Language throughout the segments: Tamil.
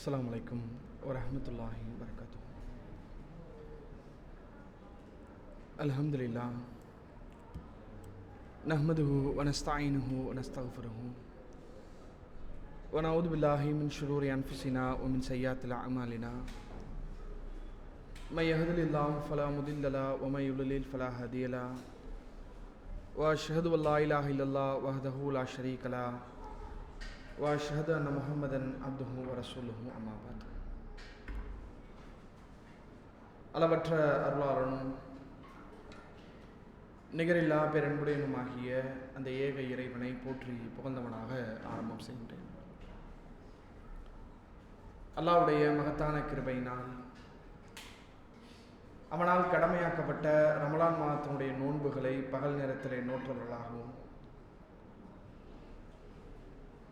அஸ்ஸலாமு அலைக்கும் வரஹ்மத்துல்லாஹி வபரகாத்துஹு. அல்ஹம்துலில்லாஹ் நஹ்மதுஹு வ நஸ்தஈனுஹு வ நஸ்தக்ஃபிருஹு வ நஊது பில்லாஹி மின் ஷுரூரி அன்ஃபுஸினா வ மின் ஸய்யிஆத்தில் அஅமாலினா. மை யஹ்திஹில்லாஹு ஃபலா முதில்ல லஹு வ மை யுضلل ஃபலா ஹாதிய லஹு. வ அஷ்ஹது அல்லா இலாஹ இல்லல்லாஹ் வஹ்தஹு லா ஷரீக லஹு வ அஷ்ஹது அன்ன முஹம்மதன் அப்துஹு வ ரசூலுஹு. அம்மா பஅத். அளவற்ற அருளாளனும் நிகரில்லா பேரன்புடையனுமாகிய அந்த ஏக இறைவனை போற்றி புகழ்ந்தவனாக ஆரம்பம் செய்கின்றேன். அல்லாஹ்வுடைய மகத்தான கிருபையினால் அவனால் கடமையாக்கப்பட்ட ரமலான் மாதத்தினுடைய நோன்புகளை பகல் நேரத்திலே நோற்றவர்களாகவும்,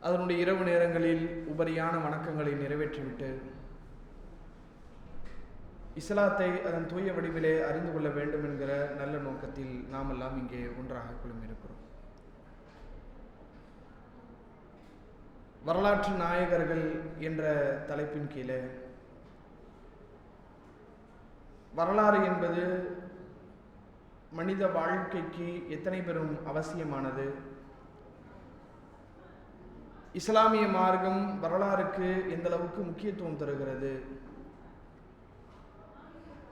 அதனுடைய இரவு நேரங்களில் உபரியான வணக்கங்களை நிறைவேற்றிவிட்டு இஸ்லாத்தை அதன் தூய வடிவிலே அறிந்து கொள்ள வேண்டும் என்கிற நல்ல நோக்கத்தில் நாம் எல்லாம் இங்கே ஒன்றாக குழுமியிருக்கிறோம். வரலாற்று நாயகர்கள் என்ற தலைப்பின் கீழே வரலாறு என்பது மனித வாழ்க்கைக்கு எத்தனை பெரும் அவசியமானது, இஸ்லாமிய மார்க்கம் வரலாறுக்கு எந்த அளவுக்கு முக்கியத்துவம் தருகிறது,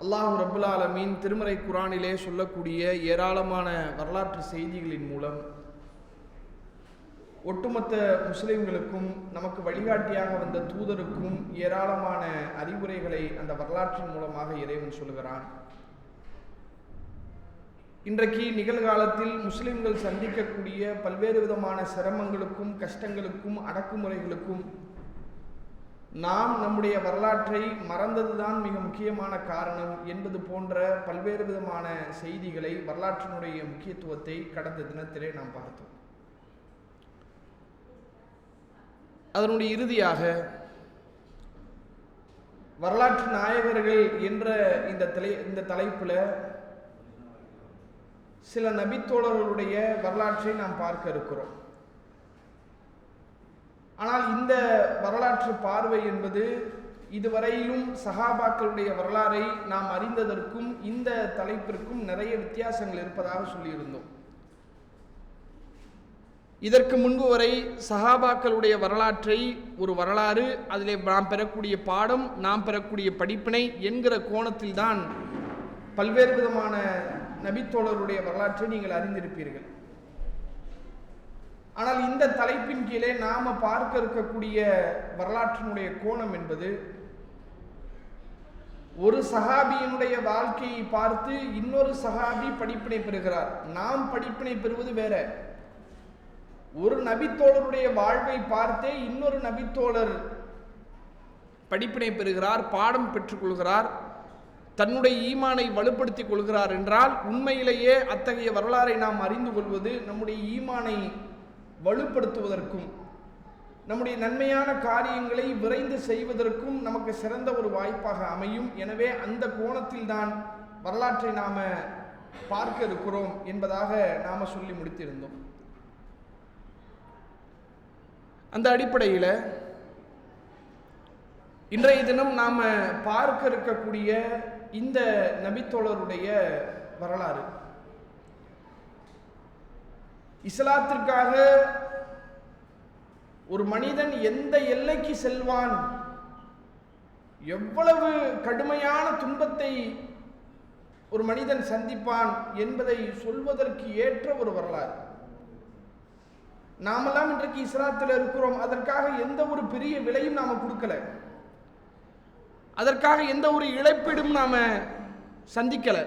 அல்லாஹ் ரப்புல் ஆலமீன் திருமறை குர்ஆனிலே சொல்லக்கூடிய ஏராளமான வரலாற்று செய்திகளின் மூலம் ஒட்டுமொத்த முஸ்லிம்களுக்கும் நமக்கு வழிகாட்டியாக வந்த தூதருக்கும் ஏராளமான அறிவுரைகளை அந்த வரலாற்றின் மூலமாக இறைவன் சொல்கிறான். இன்றைக்கு நிகழ்காலத்தில் முஸ்லிம்கள் சந்திக்கக்கூடிய பல்வேறு விதமான சிரமங்களுக்கும் கஷ்டங்களுக்கும் அடக்குமுறைகளுக்கும் நாம் நம்முடைய வரலாற்றை மறந்ததுதான் மிக முக்கியமான காரணம் என்பது போன்ற பல்வேறு விதமான செய்திகளை, வரலாற்றினுடைய முக்கியத்துவத்தை கடந்த தினத்திலே நாம் பார்த்தோம். அதனுடைய இறுதியாக வரலாற்று நாயகர்கள் என்ற இந்த தலைப்பில் சில நபித்தோழர்களுடைய வரலாற்றை நாம் பார்க்க இருக்கிறோம். ஆனால் இந்த வரலாற்று பார்வை என்பது இதுவரையிலும் சஹாபாக்களுடைய வரலாறை நாம் அறிந்ததற்கும் இந்த தலைப்பிற்கும் நிறைய வித்தியாசங்கள் இருப்பதாக சொல்லியிருந்தோம். இதற்கு முன்பு வரை சஹாபாக்களுடைய வரலாற்றை ஒரு வரலாறு, அதிலே நாம் பெறக்கூடிய பாடம், நாம் பெறக்கூடிய படிப்பினை என்கிற கோணத்தில் தான் பல்வேறு விதமான நபித்தோழருடைய வரலாற்றை நீங்கள் அறிந்திருப்பீர்கள். ஆனால் இந்த தலைப்பின் கீழே நாம பார்க்க இருக்கக்கூடிய வரலாற்றினுடைய கோணம் என்பது ஒரு சஹாபியினுடைய வாழ்க்கையை பார்த்து இன்னொரு சஹாபி படிப்பினை பெறுகிறார். நாம் படிப்பினை பெறுவது வேற. ஒரு நபித்தோழருடைய வாழ்வை பார்த்தே இன்னொரு நபித்தோழர் படிப்பினை பெறுகிறார், பாடம் பெற்றுக்கொள்கிறார், தன்னுடைய ஈமானை வலுப்படுத்திக் கொள்கிறார் என்றால் உண்மையிலேயே அத்தகைய வரலாறை நாம் அறிந்து கொள்வது நம்முடைய ஈமானை வலுப்படுத்துவதற்கும் நம்முடைய நன்மையான காரியங்களை விரைந்து செய்வதற்கும் நமக்கு சிறந்த ஒரு வாய்ப்பாக அமையும். எனவே அந்த கோணத்தில் தான் வரலாற்றை நாம பார்க்க இருக்கிறோம் என்பதாக நாம சொல்லி முடித்திருந்தோம். அந்த அடிப்படையில் இன்றைய தினம் நாம பார்க்க இருக்கக்கூடிய இந்த நபித்தோழருடைய வரலாறு, இஸ்லாத்திற்காக ஒரு மனிதன் எந்த எல்லைக்கு செல்வான், எவ்வளவு கடுமையான துன்பத்தை ஒரு மனிதன் சந்திப்பான் என்பதை சொல்வதற்கு ஏற்ற ஒரு வரலாறு. நாமெல்லாம் இன்றைக்கு இஸ்லாத்தில் இருக்கிறோம், அதற்காக எந்த ஒரு பெரிய விலையும் நாம கொடுக்கல, அதற்காக எந்த ஒரு இழப்பீடும் நாம சந்திக்கல,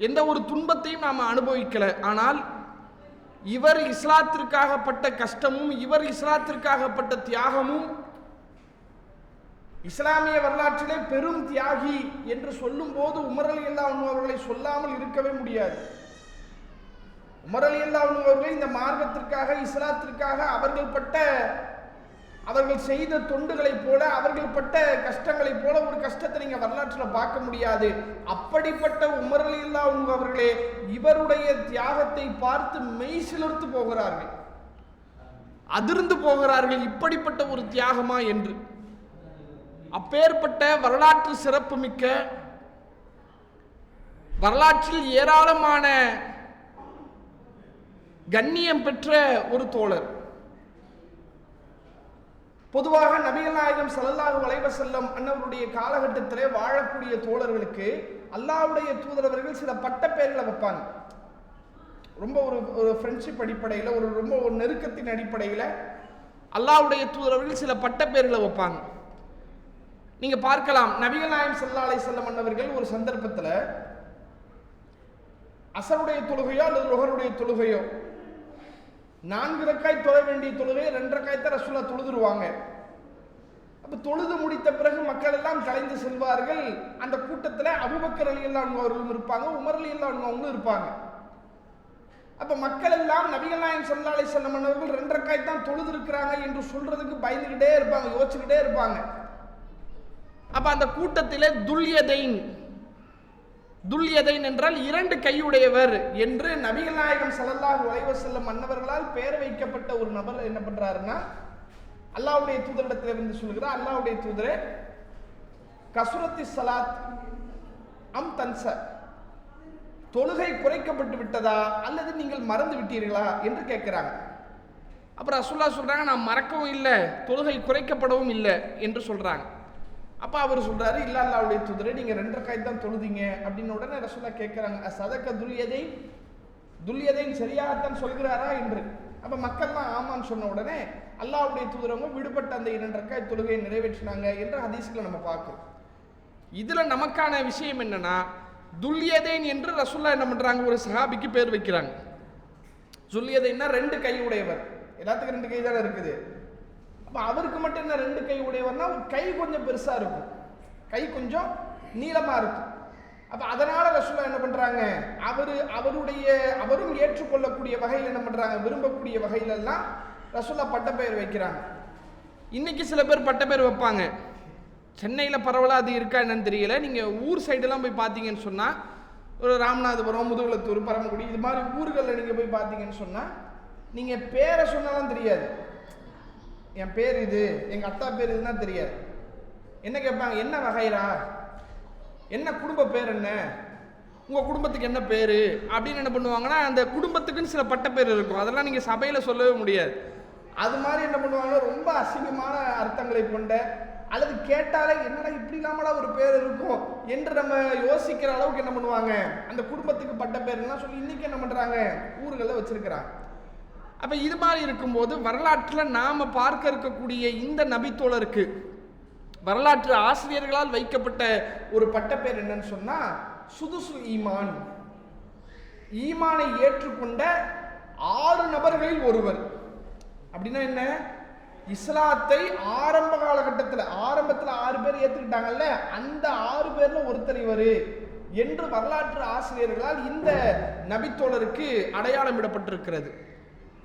எந்த ஒரு துன்பத்தையும் நாம அனுபவிக்கல. ஆனால் இவர் இஸ்லாத்திற்காகப்பட்ட கஷ்டமும் இவர் இஸ்லாத்திற்காகப்பட்ட தியாகமும் இஸ்லாமிய வரலாற்றிலே பெரும் தியாகி என்று சொல்லும் போது உமர் ரலியல்லாஹு அன்ஹு அவர்களை சொல்லாமல் இருக்கவே முடியாது. உமர் ரலியல்லாஹு அன்ஹு அவர்கள் இந்த மார்க்கத்திற்காக, இஸ்லாத்திற்காக அவர்கள் செய்த தொண்டுகளைப் போல, அவர்கள் பட்ட கஷ்டங்களைப் போல ஒரு கஷ்டத்தை நீங்க வரலாற்றில் பார்க்க முடியாது. அப்படிப்பட்ட உமர் ரலியல்லாஹு அன்ஹு அவர்களே இவருடைய தியாகத்தை பார்த்து மெய் சிலிர்த்து போகிறார்கள், அதிர்ந்து போகிறார்கள். இப்படிப்பட்ட ஒரு தியாகமா என்று அப்பேற்பட்ட வரலாற்று சிறப்புமிக்க, வரலாற்றில் ஏராளமான கண்ணியம் பெற்ற ஒரு தோழர். பொதுவாக நபிகள் நாயகம் ஸல்லல்லாஹு அலைஹி வஸல்லம் அன்னவருடைய காலகட்டத்திலே வாழக்கூடிய தோழர்களுக்கு அல்லாஹ்வுடைய தூதரவர்கள் சில பட்ட பெயர்களை வைப்பாங்க. ரொம்ப ஒரு ஃப்ரெண்ட்ஷிப் அடிப்படையில், ரொம்ப ஒரு நெருக்கத்தின் அடிப்படையில் அல்லாஹ்வுடைய தூதரவர்கள் சில பட்ட பெயர்களை வைப்பாங்க. நீங்க பார்க்கலாம், நபிகள் நாயகம் ஸல்லல்லாஹு அலைஹி வஸல்லம் அன்னவர்கள் ஒரு சந்தர்ப்பத்தில் அஸருடைய தொழுகையோ அல்லது லுஹருடைய தொழுகையோ 4 ரக்காய் தொழ வேண்டிய தொழுகை 2 ரக்காய் தான் ரசூலுல்லாஹ் தொழுதுருவாங்க. அப்ப தொழுது முடித்த பிறகு மக்கள் எல்லாம் கலைந்து செல்வார்கள். அந்த கூட்டத்தில் அபூபக்கர் ரலியல்லாஹு அன்ஹு அவர்களும் இருப்பாங்க, உமர் ரலியல்லாஹு அன்ஹு அவங்களும் இருப்பாங்க. அப்ப மக்கள் எல்லாம் நபிகள் நாயகம் ஸல்லல்லாஹு அலைஹி வஸல்லம் அவர்கள் 2 ரக்காய் தான் தொழுது இருக்கிறாங்க என்று சொல்றதுக்கு பயந்துகிட்டே இருப்பாங்க, யோசிச்சுக்கிட்டே இருப்பாங்க. அப்ப அந்த கூட்டத்திலே துல்யதைன் என்றால் 2 கையுடையவர் என்று நபிகள் நாயகம் ஸல்லல்லாஹு அலைஹி வஸல்லம் அன்னவர்களால் பெயர் வைக்கப்பட்ட ஒரு நபர் என்ன பண்றாருன்னா, அல்லாஹ்வுடைய தூதரிடத்தில் இருந்து சொல்கிறார், அல்லாஹ்வுடைய தூதரே, கஸ்ரத்தி ஸலாத் அம் தன்ஸ, தொழுகை குறைக்கப்பட்டு விட்டதா அல்லது நீங்கள் மறந்து விட்டீர்களா என்று கேட்கிறாங்க. அப்புறம் ரசூலுல்லாஹ் சொல்றாங்க, நான் மறக்கவும் இல்லை, தொழுகை குறைக்கப்படவும் இல்லை என்று சொல்றாங்க. அப்ப அவர் சொல்றாரு, இல்ல அல்லாஹ்வுடைய தூதரே, நீங்க 2 ரக்காய் தான் தொழுதீங்க அப்படின்னு. உடனே ரசூலுல்லாஹ் கேட்கிறாங்க, சதக துல்யதைன் சரியாகத்தான் சொல்கிறாரா என்று. அப்ப மக்கள்லாம் ஆமான்னு சொன்ன உடனே அல்லாஹ்வுடைய தூதரவங்க விடுபட்ட அந்த 2 ரக்காய் தொழுகையை நிறைவேற்றினாங்க என்ற ஹதீஸ்களை நம்ம பார்க்கிறோம். இதுல நமக்கான விஷயம் என்னன்னா, துல்யதைன் என்று ரசூலுல்லாஹ் என்ன பண்றாங்க, ஒரு சஹாபிக்கு பேர் வைக்கிறாங்க. துல்யதைன்னா 2 கை உடையவர், எல்லாத்துக்கும் 2 கை தானே இருக்குது. அப்ப அவருக்கு மட்டும் என்ன 2 கை உடையவர்னா, கை கொஞ்சம் பெருசா இருக்கும், கை கொஞ்சம் நீளமா இருக்கும். அப்ப அதனால ரசூலுல்லாஹ் என்ன பண்றாங்க, அவரும் ஏற்றுக்கொள்ளக்கூடிய வகையில் என்ன பண்றாங்க, விரும்பக்கூடிய வகையில எல்லாம் ரசூலுல்லாஹ் பட்ட பெயர் வைக்கிறாங்க. இன்னைக்கு சில பேர் பட்ட பெயர் வைப்பாங்க. சென்னையில் பரவலா அது இருக்கா என்னன்னு தெரியல. நீங்க ஊர் சைடெல்லாம் போய் பார்த்தீங்கன்னு சொன்னா, ஒரு ராமநாதபுரம், முதுகுளத்தூர், பரமக்குடி இது மாதிரி ஊர்களில் நீங்க போய் பார்த்தீங்கன்னு சொன்னா, நீங்க பேரை சொன்னாலும் தெரியாது. என் பேர் இது, எங்க அத்தா பேர் இதுன்னா தெரியாது. என்ன கேட்பாங்க, என்ன வகைரா, என்ன குடும்ப பேர், என்ன உங்க குடும்பத்துக்கு என்ன பேரு அப்படின்னு என்ன பண்ணுவாங்கன்னா, அந்த குடும்பத்துக்குன்னு சில பட்ட பேர் இருக்கும், அதெல்லாம் நீங்க சபையில சொல்லவே முடியாது. அது மாதிரி என்ன பண்ணுவாங்க, ரொம்ப அசிங்கமான அர்த்தங்களை கொண்ட, அல்லது கேட்டாலே என்னடா இப்படி இல்லாமலா ஒரு பேர் இருக்கும் என்று நம்ம யோசிக்கிற அளவுக்கு என்ன பண்ணுவாங்க, அந்த குடும்பத்துக்கு பட்ட பேர்லாம் சொல்லி இன்னைக்கு என்ன பண்றாங்க, ஊர்களில் வச்சிருக்கிறாங்க. அப்ப இது மாதிரி இருக்கும்போது வரலாற்றில் நாம பார்க்க இருக்கக்கூடிய இந்த நபித்தோழருக்கு வரலாற்று ஆசிரியர்களால் வைக்கப்பட்ட ஒரு பட்டப்பேர் என்னன்னு சொன்னா, சுதுசு ஈமான், ஈமானை ஏற்றுக்கொண்ட 6 நபர்களில் ஒருவர். அப்படின்னா என்ன, இஸ்லாத்தை ஆரம்ப காலகட்டத்தில் ஆரம்பத்தில் 6 பேர் ஏற்றுக்கிட்டாங்கல்ல, அந்த 6 பேர்ல ஒருத்தர் இவர் என்று வரலாற்று ஆசிரியர்களால் இந்த நபித்தோழருக்கு அடையாளம் இடப்பட்டிருக்கிறது.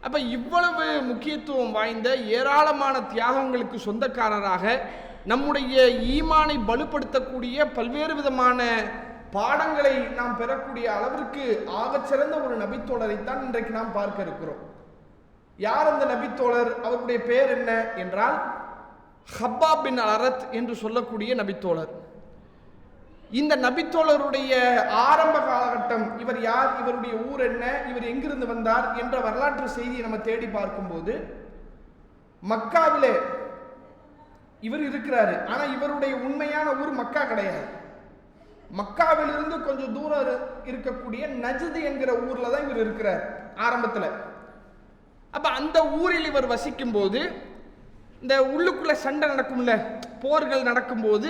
அப்ப இவ்வளவு முக்கியத்துவம் வாய்ந்த ஏராளமான தியாகங்களுக்கு சொந்தக்காரராக, நம்முடைய ஈமானை பலுப்படுத்தக்கூடிய பல்வேறு விதமான பாடங்களை நாம் பெறக்கூடிய அளவிற்கு ஆகச்சிறந்த ஒரு நபித்தோழரைத்தான் இன்றைக்கு நாம் பார்க்க இருக்கிறோம். யார் அந்த நபித்தோழர், அவருடைய பெயர் என்ன என்றால் ஹப்பாப் பின் அல்-அரத் என்று சொல்லக்கூடிய நபித்தோழர். இந்த நபித்தோழருடைய ஆரம்ப காலகட்டம், இவர் யார், இவருடைய ஊர் என்ன, இவர் எங்கிருந்து வந்தார் என்ற வரலாற்று செய்தியை நம்ம தேடி பார்க்கும்போது, மக்காவிலே இவர் இருக்கிறாரு. ஆனா இவருடைய உண்மையான ஊர் மக்கா கிடையாது. மக்காவிலிருந்து கொஞ்சம் தூரம் இருக்கக்கூடிய நஜ்து என்கிற ஊர்ல தான் இவர் இருக்கிறார் ஆரம்பத்தில். அப்ப அந்த ஊரில் இவர் வசிக்கும் போது, இந்த உள்ளுக்குள்ள சண்டை நடக்கும்ல, போர்கள் நடக்கும்போது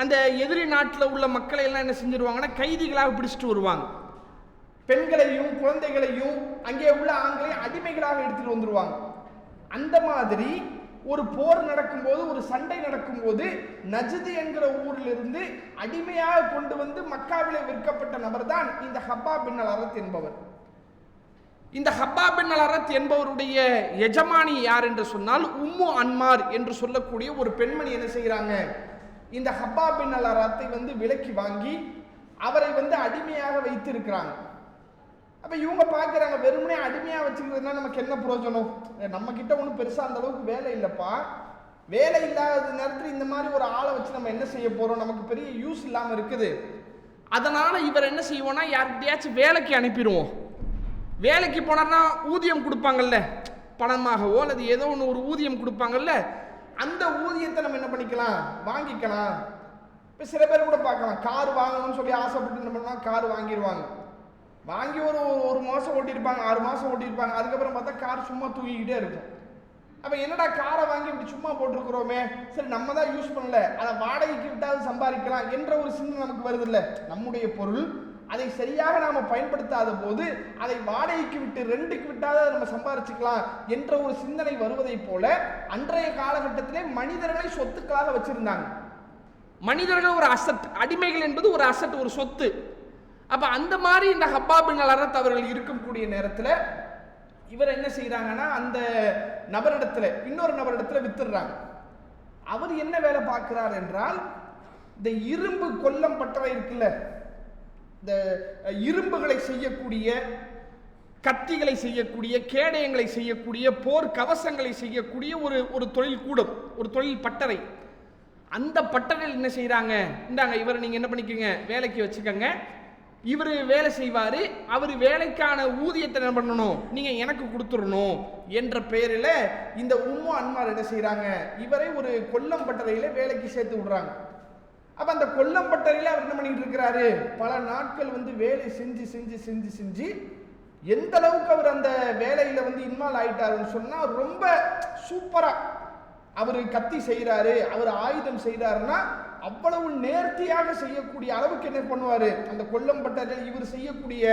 அந்த எதிரி நாட்டில் உள்ள மக்களை எல்லாம் என்ன செஞ்சிருவாங்கன்னா, கைதிகளாக பிடிச்சிட்டு வருவாங்க. பெண்களையும் குழந்தைகளையும் அங்கே உள்ள ஆண்களையும் அடிமைகளாக எடுத்துட்டு வந்துருவாங்க. அந்த மாதிரி ஒரு போர் நடக்கும்போது, ஒரு சண்டை நடக்கும்போது, நஜ்து என்கிற ஊரிலிருந்து அடிமையாக கொண்டு வந்து மக்காவிலே விற்கப்பட்ட நபர் தான் இந்த ஹப்பாப் பின் அல்-அரத் என்பவர். இந்த ஹப்பாப் பின் அல்-அரத் என்பவருடைய எஜமானி யார் என்று சொன்னால், உம்மு அன்மார் என்று சொல்லக்கூடிய ஒரு பெண்மணி என்ன செய்கிறாங்க, இந்த ஹப்பாப் பின் அல்-அரத்தை விலைக்கு வாங்கி அவரை அடிமையாக வைத்து இருக்கிறாங்க. அப்ப இவங்க பார்க்குறாங்க, வெறுமனே அடிமையாக வச்சுக்கிறதுனா நமக்கு என்ன பிரயோஜனம், நம்ம கிட்ட ஒன்றும் பெருசாக அந்த அளவுக்கு வேலை இல்லைப்பா, வேலை இல்லாத நேரத்தில் இந்த மாதிரி ஒரு ஆளை வச்சு நம்ம என்ன செய்ய போறோம், நமக்கு பெரிய யூஸ் இல்லாமல் இருக்குது. அதனால இவர் என்ன செய்வோம்னா யார்கிட்டயாச்சும் வேலைக்கு அனுப்பிடுவோம். வேலைக்கு போனார்னா ஊதியம் கொடுப்பாங்கல்ல, பணமாகவோ அல்லது ஏதோ ஒன்று ஒரு ஊதியம் கொடுப்பாங்கல்ல, அந்த ஊதியத்தை நம்ம என்ன பண்ணிக்கலாம், வாங்கிக்கலாம். இப்போ சில பேர் கூட பார்க்கலாம், கார் வாங்கணும்னு சொல்லி ஆசைப்பட்டு என்ன பண்ணுவாங்க, கார் வாங்கிடுவாங்க. வாங்கி ஒரு மாதம் ஓட்டியிருப்பாங்க, 6 மாதம் ஓட்டியிருப்பாங்க. அதுக்கப்புறம் பார்த்தா கார் சும்மா தூங்கிக்கிட்டே இருக்கும். அப்போ என்னடா காரை வாங்கி இப்படி சும்மா போட்டிருக்கிறோமே, சரி நம்ம தான் யூஸ் பண்ணல, அதை வாடகைக்கு விட்டாவது சம்பாதிக்கலாம் என்ற ஒரு சிந்தனை நமக்கு வருது இல்லை. நம்முடைய பொருள் அதை சரியாக நாம் பயன்படுத்தாத போது அதை வாடகைக்கு விட்டு ரெண்டுக்கு விட்டாவது நம்ம சம்பாதிச்சுக்கலாம் என்ற ஒரு சிந்தனை வருவதை போல அன்றைய காலகட்டத்திலே மனிதர்களை சொத்துக்களாக வச்சிருந்தாங்க. மனிதர்கள் ஒரு அசட், அடிமைகள் என்பது ஒரு அசட், ஒரு சொத்து. அப்ப அந்த மாதிரி இந்த ஹப்பாப் பின் அல்-அரத் அவர்கள் இருக்கக்கூடிய நேரத்தில் இவர் என்ன செய்யறாங்கன்னா அந்த நபரிடத்துல இன்னொரு நபரிடத்துல வித்துடுறாங்க. அவர் என்ன வேலை பார்க்கிறார் என்றால், இந்த இரும்பு கொல்லம் பட்டறை இருக்குல்ல, இந்த இரும்புகளை செய்யக்கூடிய, கத்திகளை செய்யக்கூடிய, கேடயங்களை செய்யக்கூடிய, போர் கவசங்களை செய்யக்கூடிய ஒரு தொழில் கூடம், ஒரு தொழில் பட்டறை. அந்த பட்டறையில் என்ன செய்யறாங்க, இந்தாங்க இவரை நீங்க என்ன பண்ணிக்கோங்க, வேலைக்கு வச்சுக்கோங்க, இவர் வேலை செய்வாரு, அவர் வேலைக்கான ஊதியத்தை என்ன பண்ணணும், நீங்க எனக்கு கொடுத்துடணும் என்ற பெயரில் இந்த உம்மு அன்மார் என்ன செய்யறாங்க, இவரை ஒரு கொல்லம் பட்டறையில வேலைக்கு சேர்த்து விடுறாங்க. அப்ப அந்த கொல்லம் பட்டறையில அவர் என்ன பண்ணிட்டு இருக்கிறாரு, பல நாட்கள் வேலை செஞ்சு செஞ்சு செஞ்சு செஞ்சு எந்த அளவுக்கு அவர் அந்த வேலையில இன்வால்வ் ஆயிட்டாருன்னு சொன்னா, ரொம்ப சூப்பரா அவர் கத்தி செய்யறாரு, அவர் ஆயுதம் செய்யறாருன்னா அவ்வளவு நேர்த்தியாக செய்யக்கூடிய அளவுக்கு என்ன பண்ணுவாரு, அந்த கொல்லம் பட்டறையில் இவர் செய்யக்கூடிய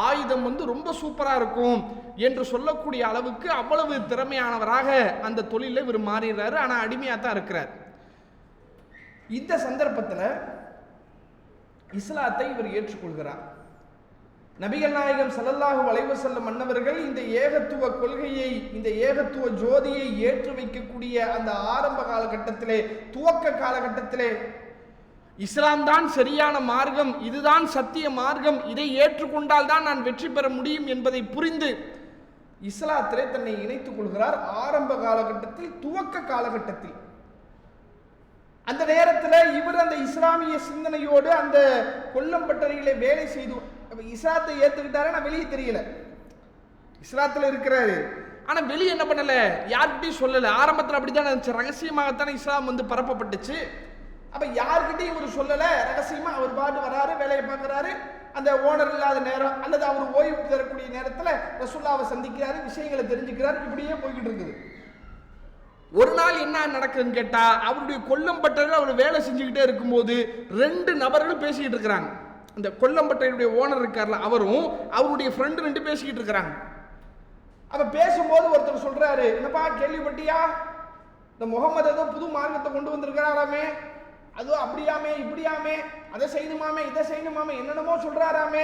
ஆயுதம் ரொம்ப சூப்பரா இருக்கும் என்று சொல்லக்கூடிய அளவுக்கு அவ்வளவு திறமையானவராக அந்த தொழில இவர் மாறிடுறாரு. ஆனா அடிமையா தான் இருக்கிறார். இந்த சந்தர்ப்பத்தில் இஸ்லாத்தை இவர் ஏற்றுக்கொள்கிறார். நபிகள் நாயகம் ஸல்லல்லாஹு அலைஹி வஸல்லம் மன்னவர்கள் இந்த ஏகத்துவ கொள்கையை, இந்த ஏகத்துவ ஜோதியை ஏற்று வைக்கக்கூடிய அந்த ஆரம்ப காலகட்டத்திலே, துவக்க காலகட்டத்திலே, இஸ்லாம் தான் சரியான மார்க்கம், இதுதான் சத்திய மார்க்கம், இதை ஏற்றுக்கொண்டால் தான் நான் வெற்றி பெற முடியும் என்பதை புரிந்து இஸ்லாத்திலே தன்னை இணைத்துக் கொள்கிறார். ஆரம்ப காலகட்டத்தில், துவக்க காலகட்டத்தில். அந்த நேரத்தில் இவர் அந்த இஸ்லாமிய சிந்தனையோடு அந்த கொல்லம்பட்டறையிலே வேலை செய்து இஸ்லாத்தை ஏற்றுக்கிட்டாரு. நான் வெளியே தெரியல, இஸ்லாத்தில் இருக்கிறாரு, ஆனா வெளியே என்ன பண்ணல, யார்கிட்டையும் சொல்லல. ஆரம்பத்தில் அப்படித்தான் இருந்துச்சு, ரகசியமாகத்தானே இஸ்லாம் பரப்பப்பட்டுச்சு. அப்ப யார்கிட்டையும் இவர் சொல்லல, ரகசியமா அவர் பாட்டு வராரு, வேலையை பார்க்கிறாரு. அந்த ஓனர் இல்லாத நேரம் அல்லது அவர் ஓய்வு தரக்கூடிய நேரத்தில் ரசூலுல்லாஹ்வை சந்திக்கிறாரு, விஷயங்களை தெரிஞ்சுக்கிறாரு. இப்படியே போய்கிட்டு இருக்குது. ஒரு நாள் என்ன நடக்குதுன்னு கேட்டா, அவருடைய கொல்லம்பட்டறையில் அவர் வேலை செஞ்சுக்கிட்டே இருக்கும்போது 2 நபர்கள் பேசிக்கிட்டு இருக்கிறாங்க. அந்த கொல்லம்பட்டையுடைய ஓனர் இருக்கார்ல, அவரும் அவருடைய ஃப்ரெண்டு 2 பேசிக்கிட்டு இருக்கிறாங்க. அப்ப பேசும்போது ஒருத்தர் சொல்றாரு, என்னப்பா கேள்விப்பட்டியா, இந்த முகமது ஏதோ புது மார்க்கத்தை கொண்டு வந்திருக்கிறாராமே, அதோ அப்படியாமே இப்படியாமே, அதை செய்யணுமாமே இதை செய்யணுமாமே, என்னென்னமோ சொல்றாராமே,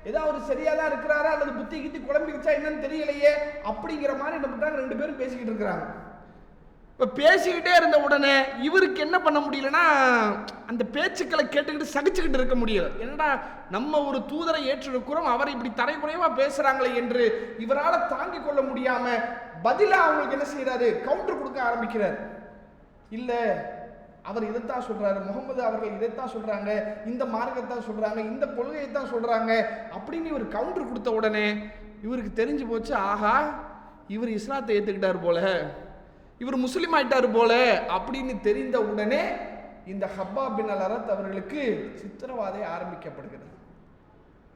ஏதோ அவர் சரியா தான் இருக்கிறாரா அல்லது புத்தி கித்தி குழம்பிடுச்சா என்னன்னு தெரியலையே அப்படிங்கிற மாதிரி என்ன பண்றாங்க, 2 பேரும் பேசிக்கிட்டு இருக்கிறாங்க. இப்போ பேசிக்கிட்டே இருந்த உடனே இவருக்கு என்ன பண்ண முடியலன்னா, அந்த பேச்சுக்களை கேட்டுக்கிட்டு சகிச்சுக்கிட்டு இருக்க முடியல. என்னடா நம்ம ஒரு தூதரை ஏற்றிருக்கிறோம், அவர் இப்படி தரைக்குறைவா பேசுறாங்களே என்று இவரால் தாங்கிக் கொள்ள முடியாம பதிலா அவங்களுக்கு என்ன செய்யறாரு, கவுண்டர் கொடுக்க ஆரம்பிக்கிறார். இல்ல அவர் இதைத்தான் சொல்றாரு, முகமது அவர்கள் இதைத்தான் சொல்றாங்க, இந்த மார்க்கத்தான் சொல்றாங்க, இந்த கொள்கையை தான் சொல்றாங்க அப்படின்னு இவர் கவுண்டர் கொடுத்த உடனே இவருக்கு தெரிஞ்சு போச்சு, ஆஹா இவர் இஸ்லாத்தை ஏத்துக்கிட்டார் போல, இவர் முஸ்லிம் ஆயிட்டாரு போல அப்படின்னு தெரிந்த உடனே இந்த ஹப்பாப் பின் அல்-அரத் அவர்களுக்கு சித்திரவதை ஆரம்பிக்கப்படுகிறது,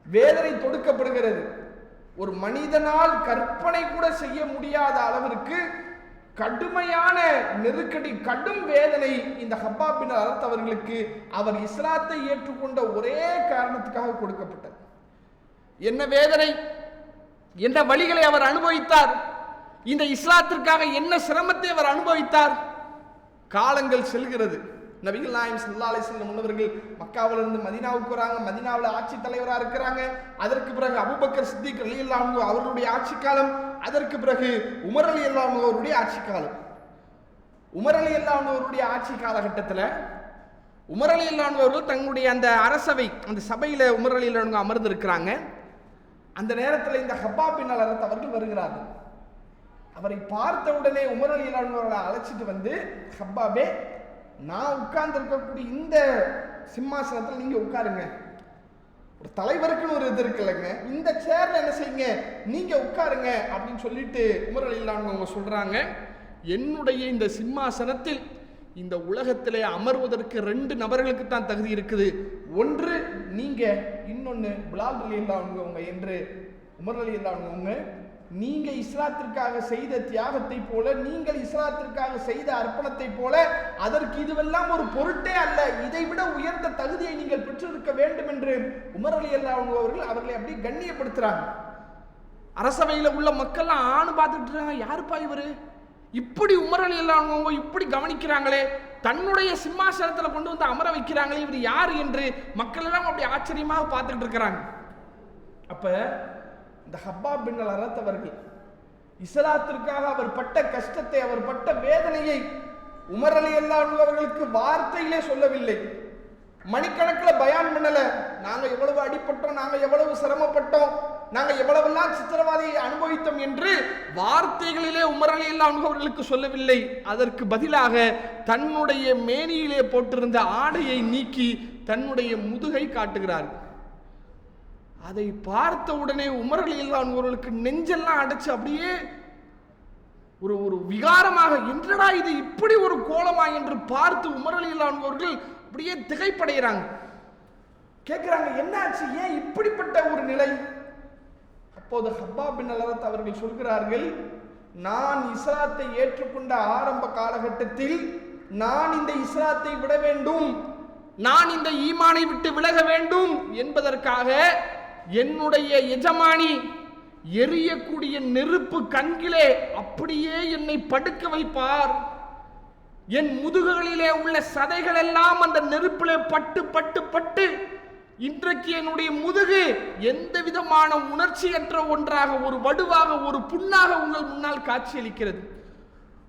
வேதனை தொடுக்கப்படுகிறது. ஒரு மனிதனால் கற்பனை கூட செய்ய முடியாத அளவிற்கு கடுமையான நெருக்கடி, கடும் வேதனை இந்த ஹப்பாப் பின் அல்-அரத் அவர்களுக்கு அவர் இஸ்லாத்தை ஏற்றுக்கொண்ட ஒரே காரணத்துக்காக கொடுக்கப்பட்டது. என்ன வேதனை, என்ன வழிகளை அவர் அனுபவித்தார், இந்த இஸ்லாத்திற்காக என்ன சிரமத்தை அவர் அனுபவித்தார். காலங்கள் செல்கிறது. நபிகள் நாயகம் ஸல்லல்லாஹு அலைஹி வஸல்லம் முன்னவர்கள் மக்காவிலிருந்து மதீனாவுக்கு வராங்க. மதீனாவில் ஆட்சி தலைவராக இருக்கிறாங்க. அதற்கு பிறகு அபூபக்கர் சித்திக் ரலியல்லாஹு அன்ஹு அவர்களுடைய ஆட்சி காலம். அதற்கு பிறகு உமர் ரலியல்லாஹு அன்ஹு அவருடைய ஆட்சி காலம். உமர் ரலியல்லாஹு அன்ஹு அவருடைய ஆட்சி காலகட்டத்தில் உமர் ரலியல்லாஹு அன்ஹு அவர்கள் தங்களுடைய அந்த அரசவை, அந்த சபையில் உமர் ரலியல்லாஹு அன்ஹு அமர்ந்து இருக்கிறாங்க. அந்த நேரத்தில் இந்த ஹப்பாப் பின் அல்-அரத் அவர்கள் வருகிறார்கள். அவரை பார்த்த உடனே உமர் ரலியல்லாஹு அன்ஹு அவர்களை அழைச்சிட்டு வந்து, ஹப்பாபே, நான் உட்கார்ந்து இருக்கக்கூடிய இந்த சிம்மாசனத்தில் நீங்க உட்காருங்க. ஒரு தலைவருக்குன்னு ஒரு இது இருக்குல்லங்க, இந்த சேர்ல என்ன செய்யுங்க, நீங்க உட்காருங்க அப்படின்னு சொல்லிட்டு உமர் ரலியல்லாஹு அன்ஹு அவங்க சொல்றாங்க, என்னுடைய இந்த சிம்மாசனத்தில் இந்த உலகத்திலே அமர்வதற்கு 2 நபர்களுக்கு தான் தகுதி இருக்குது. ஒன்று நீங்க, இன்னொன்னு பிலால் ரலியல்லாஹு அன்ஹு அவங்க என்று உமர் ரலியல்லாஹு அன்ஹு அவங்க, நீங்க இஸ்லாத்திற்காக செய்த தியாகத்தை போல, நீங்கள் இஸ்லாத்திற்காக செய்த அர்ப்பணத்தை போல அதற்கு இதுவெல்லாம் ஒரு பொருட்டே அல்ல, இதை விட உயர்ந்த தகுதியை நீங்கள் பெற்றிருக்க வேண்டும் என்று உமர் ரலியல்லாஹு அன்ஹு அவர்கள் அவர்களை அப்படி கண்ணியப்படுத்துறாங்க. அரசவையில் உள்ள மக்கள்லாம் ஆணு பார்த்துட்டு இருக்காங்க, யாருப்பா இவரு, இப்படி உமர் ரலியல்லாஹு அன்ஹு இப்படி கவனிக்கிறாங்களே, தன்னுடைய சிம்மாசனத்தில் கொண்டு வந்து அமர வைக்கிறாங்களே, இவர் யார் என்று மக்கள் எல்லாம் அப்படி ஆச்சரியமாக பார்த்துட்டு இருக்கிறாங்க. அப்ப இந்த ஹப்பாப் பின் அல்-அரத் அவர்கள் இஸ்லாத்திற்காக அவர் பட்ட கஷ்டத்தை, அவர் பட்ட வேதனையை உமர் ரலியல்லாஹு அன்ஹு அவர்களுக்கு வார்த்தையிலே சொல்லவில்லை, மணிக்கணக்கில் பயான் பண்ணல. நாங்க எவ்வளவு அடிப்பட்டோம், நாங்க எவ்வளவு சிரமப்பட்டோம், நாங்க எவ்வளவெல்லாம் சித்திரவதையை அனுபவித்தோம் என்று வார்த்தைகளிலே உமர் ரலியல்லாஹு அன்ஹு அவர்களுக்கு சொல்லவில்லை. அதற்கு பதிலாக தன்னுடைய மேனியிலே போட்டிருந்த ஆடையை நீக்கி தன்னுடைய முதுகை காட்டுகிறார். அதை பார்த்த உடனே உமர் ரலியல்லாஹு அன்ஹு அவர்களுக்கு நெஞ்செல்லாம் அடைச்சு அப்படியே ஒரு விகாரமாக, என்னடா இது இப்படி ஒரு கோலமா என்று பார்த்து உமர் ரலியல்லாஹு அன்ஹு அவர்கள் அப்படியே திகைப்படைகிறாங்க. கேட்கிறாங்க, என்னாச்சு, ஏன் இப்படிப்பட்ட ஒரு நிலை? அப்போது ஹப்பாப் பின் அல்-அரத் அவர்கள் சொல்கிறார்கள், நான் இஸ்லாத்தை ஏற்றுக்கொண்ட ஆரம்ப காலகட்டத்தில் நான் இந்த இஸ்லாத்தை விட வேண்டும், நான் இந்த ஈமானை விட்டு விலக வேண்டும் என்பதற்காக என்னுடைய எஜமானி எரியக்கூடிய நெருப்பு கண்கிலே அப்படியே என்னை படுக்க வைப்பார். என் முதுகுகளிலே உள்ள சதைகள் எல்லாம் அந்த நெருப்பிலே பட்டு பட்டு பட்டு இன்றைக்கு என்னுடைய முதுகு எந்த விதமான உணர்ச்சியற்ற ஒன்றாக, ஒரு வடுவாக, ஒரு புண்ணாக உங்கள் முன்னால் காட்சியளிக்கிறது.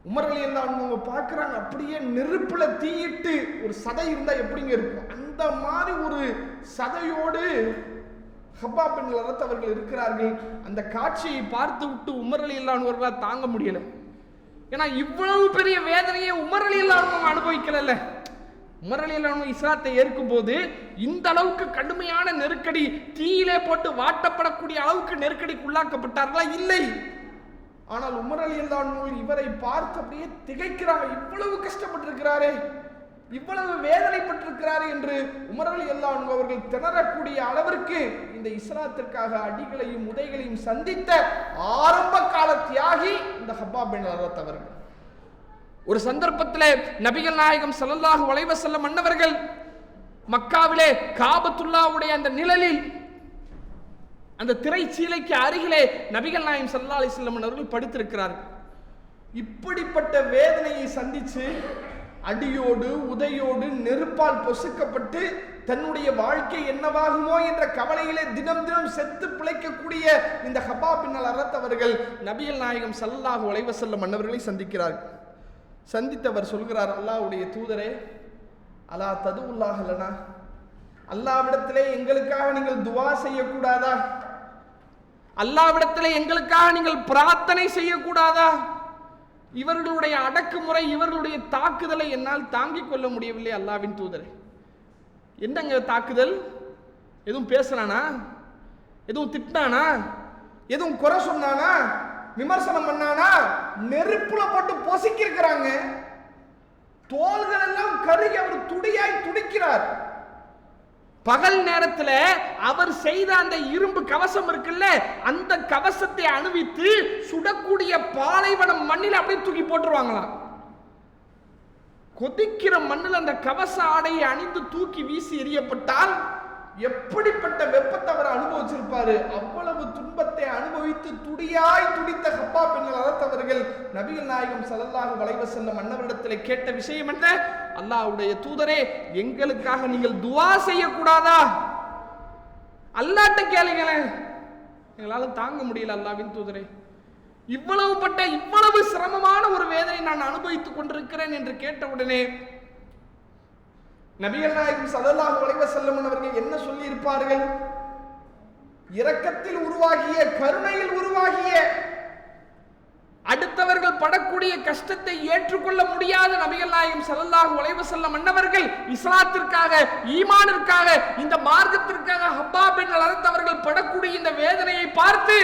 உமர் ரலியல்லாஹு அன்ஹு பார்க்குறாங்க, அப்படியே நெருப்புல தீயிட்டு ஒரு சதை இருந்தா எப்படிங்க இருக்கும், அந்த மாதிரி ஒரு சதையோடு ஹப்பாப் பின் அல்-அரத் அவர்கள் இருக்கிறார்கள். அந்த காட்சியை பார்த்து விட்டு உமர் ரலியல்லாஹு அன்ஹு அவர்களால் தாங்க முடியல. ஏன்னா இவ்வளவு பெரிய வேதனையை உமர் ரலியல்லாஹு அன்ஹு அனுபவிக்கல. உமர் ரலியல்லாஹு அன்ஹு இஸ்லாத்தை ஏற்கும் போது இந்த அளவுக்கு கடுமையான நெருக்கடி, தீயிலே போட்டு வாட்டப்படக்கூடிய அளவுக்கு நெருக்கடிக்கு உள்ளாக்கப்பட்டார்களா? இல்லை. ஆனால் உமர் ரலியல்லாஹு அன்ஹு இவரை பார்த்து அப்படியே திகைக்கிறாங்க, இவ்வளவு கஷ்டப்பட்டிருக்கிறாரே, இவ்வளவு வேதனைப்பட்டிருக்கிறாரே என்று உமர் ரலியல்லாஹு அன்ஹு அவர்கள் திணறக்கூடிய அளவிற்கு இந்த இஸ்லாத்திற்காக அடிகளையும் உதைகளையும் சந்தித்த ஆரம்ப கால தியாகி இந்த ஹப்பாப் பின் அல்-அரத் அவர்கள். ஒரு சந்தர்ப்பத்திலே நபிகள் நாயகம் ஸல்லல்லாஹு அலைஹி வஸல்லம் அன்னவர்கள் மக்காவிலே காபத்துல்லாஹ்வுடைய அந்த நிழலில், அந்த திரைச்சீலைக்கு அருகிலே நபிகள் நாயகம் ஸல்லல்லாஹு அலைஹி வஸல்லம் அவர்கள் படுத்திருக்கிறார்கள். இப்படிப்பட்ட வேதனையை சந்திச்சு அடியோடு உதையோடு நெருப்பால் பொசுக்கப்பட்டு தன்னுடைய வாழ்க்கை என்னவாகுமோ என்ற கவலையிலே தினம் தினம் செத்து பிழைக்கக்கூடிய இந்த ஹப்பாப் பின் அல்-அரத் அவர்கள் நபிகள் நாயகம் ஸல்லல்லாஹு அலைஹி வஸல்லம் அன்னவர்களை சந்திக்கிறார்கள். சந்தித்தவர் சொல்கிறார், அல்லாஹ்வுடைய தூதரே, அலா ததுல்லாஹ் லனா, அல்லாஹ்விடத்திலே எங்களுக்காக நீங்கள் துஆ செய்யக்கூடாதா? அல்லாஹ்விடத்திலே எங்களுக்காக நீங்கள் பிரார்த்தனை செய்யக்கூடாதா? இவர்களுடைய அடக்குமுறை, இவர்களுடைய தாக்குதலை என்னால் தாங்கிக் கொள்ள முடியவில்லை அல்லாஹ்வின் தூதரே. என்னங்க தாக்குதல்? எதுவும் பேசுறானா? எதுவும் திட்டானா? எதுவும் குறை சொன்னானா? விமர்சனம் பண்ணானா? நெருப்புல போட்டு பொசுக்கி இருக்கிறாங்க, தோள்கள் எல்லாம் கருகி அவர் துடியாய் துடிக்கிறார். பகல் நேரத்தில் அவர் செய்த அந்த இரும்பு கவசம் இருக்குல்ல, அந்த கவசத்தை அணிவித்து சுடக்கூடிய பாலைவனம் மண்ணில் அப்படியே தூக்கி போட்டுருவாங்களாம். கொதிக்கிற மண்ணில் அந்த கவச ஆடையை அணிந்து தூக்கி வீசி எறியப்பட்டால் எப்படிப்பட்ட வெப்பத்தை அவர் அனுபவிச்சிருப்பாரு. அவ்வளவு துன்பத்தை அனுபவித்து துடியாய் துடித்த ஹப்பாப் பின் அல்-அரத் அவர்கள் நபிகள் நாயகம் ஸல்லல்லாஹு அலைஹி வஸல்லம் அன்னவரிடத்தில் கேட்ட விஷயம் என்ன? அல்லாஹ்வுடைய தூதரே, எங்களுக்காக நீங்கள் துஆ செய்யக்கூடாதா? அல்லாஹ்ட்ட கேளுங்களேன், எங்களால தாங்க முடியல அல்லாஹ்வின் தூதரே, இவ்வளவு சிரமமான ஒரு வேதனை நான் அனுபவித்துக் கொண்டிருக்கிறேன் என்று கேட்டவுடனே நபிகள் நாயகம் ஸல்லல்லாஹு அலைஹி வஸல்லம் அவர்கள் என்ன சொல்லி இருப்பார்கள்? இரக்கத்தில் உருவாகிய, கருணையில் உருவாகிய அடுத்தவர்கள் படக்கூடிய கஷ்டத்தை ஏற்றுக்கொள்ள முடியாத நபிகள் நாயகம் ஸல்லல்லாஹு அலைஹி வஸல்லம் அன்னவர்கள் இஸ்லாத்திற்காக, ஈமானிற்காக, இந்த மார்க்கத்திற்காக ஹப்பாப் பின் அல்-அரத் அவர்கள் படக்கூடிய இந்த வேதனையை பார்த்து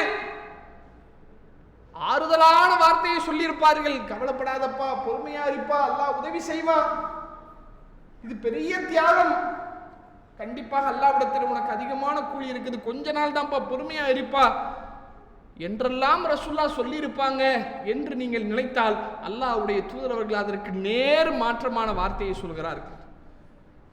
ஆறுதலான வார்த்தையை சொல்லியிருப்பார்கள். கவலைப்படாதப்பா, பொறுமையா இருப்பா, அல்லாஹ் உதவி செய்வான். இது பெரிய தியாகம். கண்டிப்பாக அல்லாஹ்விடத்தில் உனக்கு அதிகமான கூலி இருக்குது, கொஞ்ச நாள் தான்ப்பா, பொறுமையா இருப்பா என்றெல்லாம் ரசூலுல்லாஹ் சொல்லியிருப்பாங்க என்று நீங்கள் நினைத்தால், அல்லாஹ்வுடைய தூதர் அவர்கள் அதற்கு நேர் மாற்றமான வார்த்தையை சொல்கிறார்கள்.